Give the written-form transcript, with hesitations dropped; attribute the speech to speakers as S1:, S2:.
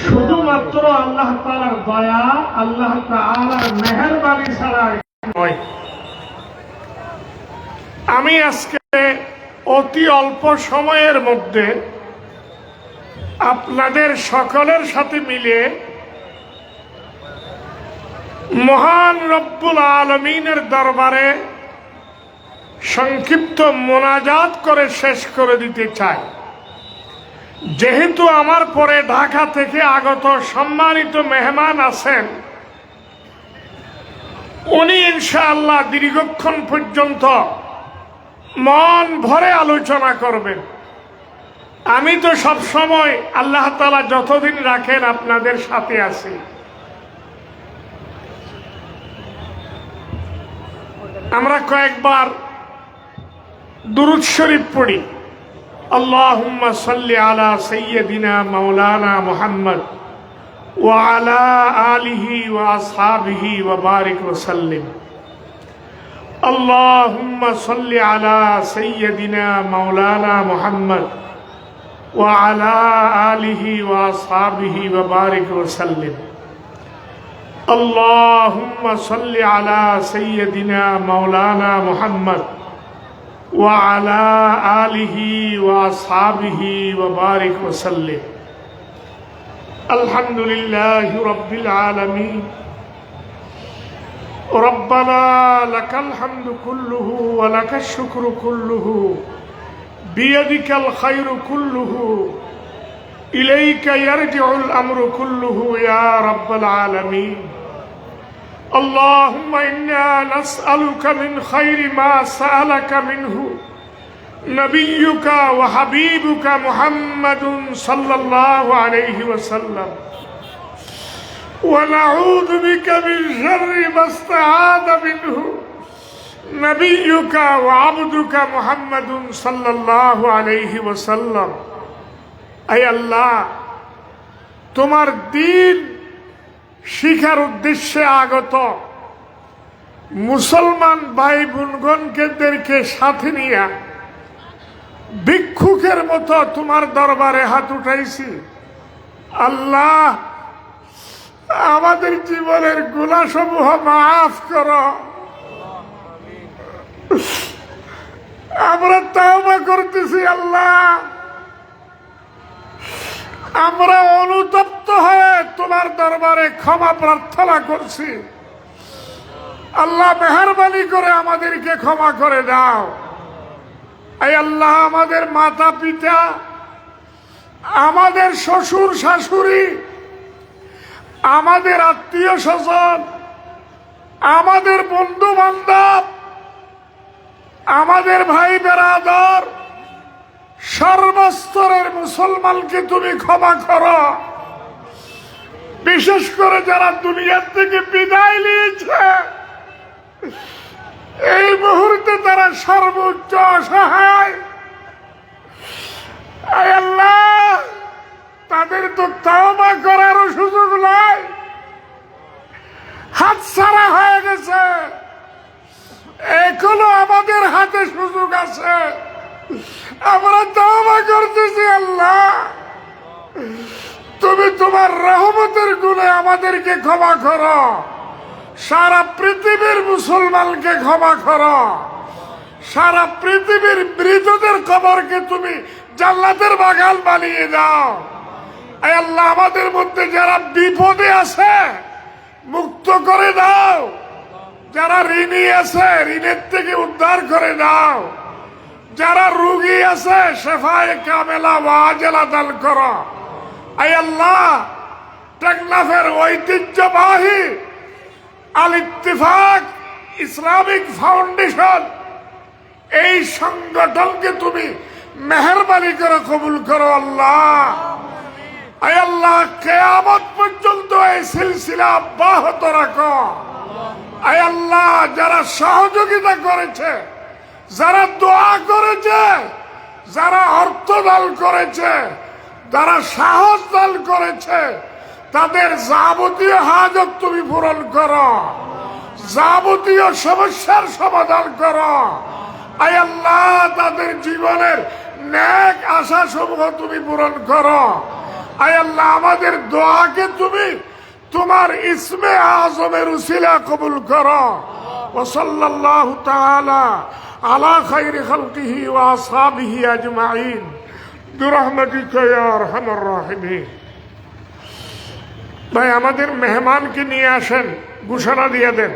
S1: শুধুমাত্র আল্লাহ তাআলার দয়া, আল্লাহ তাআলার মেহেরবানি ছাড়া নয়। আমি আজকে অতি অল্প সময়ের মধ্যে আপনাদের সকলের সাথে মিলে মহান রব্বুল আলামিনের দরবারে সংক্ষিপ্ত মোনাজাত করে শেষ করে দিতে চাই। যেহেতু আমার পরে ঢাকা থেকে আগত সম্মানিত মেহমান আছেন, উনি ইনশাআল্লাহ দীর্ঘক্ষণ পর্যন্ত মন ভরে আলোচনা করবেন। আমি তো সব সময় আল্লাহ তাআলা যতদিন রাখেন আপনাদের সাথে আছি। আমরা কয়েকবার দুরূদ শরীফ পড়ি। আল্লাহুম্মা সাল্লি আলা সাইয়্যিদিনা মাওলানা মুহাম্মদ ওয়া আলা আলিহি ওয়া আসহাবিহি ওয়া বারিক ওয়া সাল্লিম। আল্লাহুম্মা সাল্লি আলা সাইয়্যিদিনা মাওলানা মুহাম্মদ ওয়া আলা আলিহি ওয়া আসহাবিহি ওয়া বারিক ওয়া সাল্লিম। আল্লাহুম্মা সাল্লি আলা সাইয়্যিদিনা মাওলানা মুহাম্মদ ওয়া আলা আলিহি ওয়া আসহাবিহি ওয়া বারিক ওয়া সাল্লিম। আলহামদুলিল্লাহি রাব্বিল আলামিন। রব্বানা লাকাল হামদু কুল্লুহু ওয়া লাকাশ শুকরু কুল্লুহু বিয়াদিকাল খায়রু কুল্লুহু ইলাইকা ইয়ারজিউল আমরু কুল্লুহু ইয়া রাব্বাল আলামিন। اللهم إنا نسألك من خير ما سألك منه نبيك وحبيبك محمد صلى الله عليه وسلم، ونعوذ بك من شر ما استعاذ منه نبيك وعبدك محمد صلى الله عليه وسلم। أي الله তোমার দ্বীন শিখার উদ্দেশ্যে আগত মুসলমান ভাই বোনগণকে সাথে নিয়ে ভিক্ষুকের মতো তোমার দরবারে হাত উঠাইছি। আল্লাহ আমাদের জীবনের গুনাহসমূহ মাফ করো। আমরা তওবা করতেছি আল্লাহ, আমরা অনুতপ্ত হয়ে তোমার দরবারে ক্ষমা প্রার্থনা করছি। আল্লাহ মেহেরবানি করে আমাদেরকে ক্ষমা করে দাও। এই আল্লাহ আমাদের মাতা পিতা, আমাদের শ্বশুর শাশুড়ি, আমাদের আত্মীয় স্বজন, আমাদের বন্ধু বান্ধব, আমাদের ভাই বেরাদর, সর্বস্তরের মুসলমানকে তুমি ক্ষমা করো। বিশেষ করে যারা দুনিয়ার থেকে বিদায় নিয়েছে, এই মুহূর্তে তারা সর্বোচ্চ অসহায়। আয় আল্লাহ, তাদের তো তওবা করারও সুযোগ নাই, হাত ছাড়া হয়ে গেছে। এখনো আমাদের হাতে সুযোগ আছে, আমরা তওবা করতেছি। আল্লাহ তুমি তোমার রহমতের গুণে আমাদেরকে ক্ষমা করো, সারা পৃথিবীর মুসলমানকে ক্ষমা করো, সারা পৃথিবীর মৃতদের কবরকে তুমি জান্নাতের বাগান বানিয়ে দাও। আয় আল্লাহ আমাদের মধ্যে যারা বিপদে আছে মুক্ত করে দাও, যারা ঋণী আছে ঋণের থেকে উদ্ধার করে দাও, যারা রোগী আছে শেফায়ে কামেলা ওয়াজেলা দান করো। আয় আল্লাহ টেকনাফের ঐতিহ্যবাহী আল ইত্তেফাক ইসলামিক ফাউন্ডেশন, এই সংগঠনকে তুমি মেহেরবানি করে কবুল করো আল্লাহ। আয় আল্লাহ কিয়ামত পর্যন্ত এই সিলসিলা অব্যাহত রাখো। আয় আল্লাহ যারা সহযোগিতা করেছে, যারা দোয়া করেছে, যারা অর্থ দান করেছে, যারা সাহস দান করেছে, তাদের যাবতীয় হাজত তুমি পূরণ করো, যাবতীয় সমস্যার সমাধান করো। আয় আল্লাহ তাদের জীবনের নেক আশা সমূহ তুমি পূরণ করো। আয় আল্লাহ, আমাদের দোয়াকে তুমি তোমার ইসমে আজমের উসিলা কবুল করো। ওয়া সাল্লাল্লাহু তাআলা আলা খায়রি খালকিহি ওয়া আসহাবিহি আজমাইন বিরহমাতিকা ইয়া আরহামার রাহিমিন। ভাই, আমাদের মেহমানকে নিয়ে আসেন, ঘোষণা দিয়ে দেন।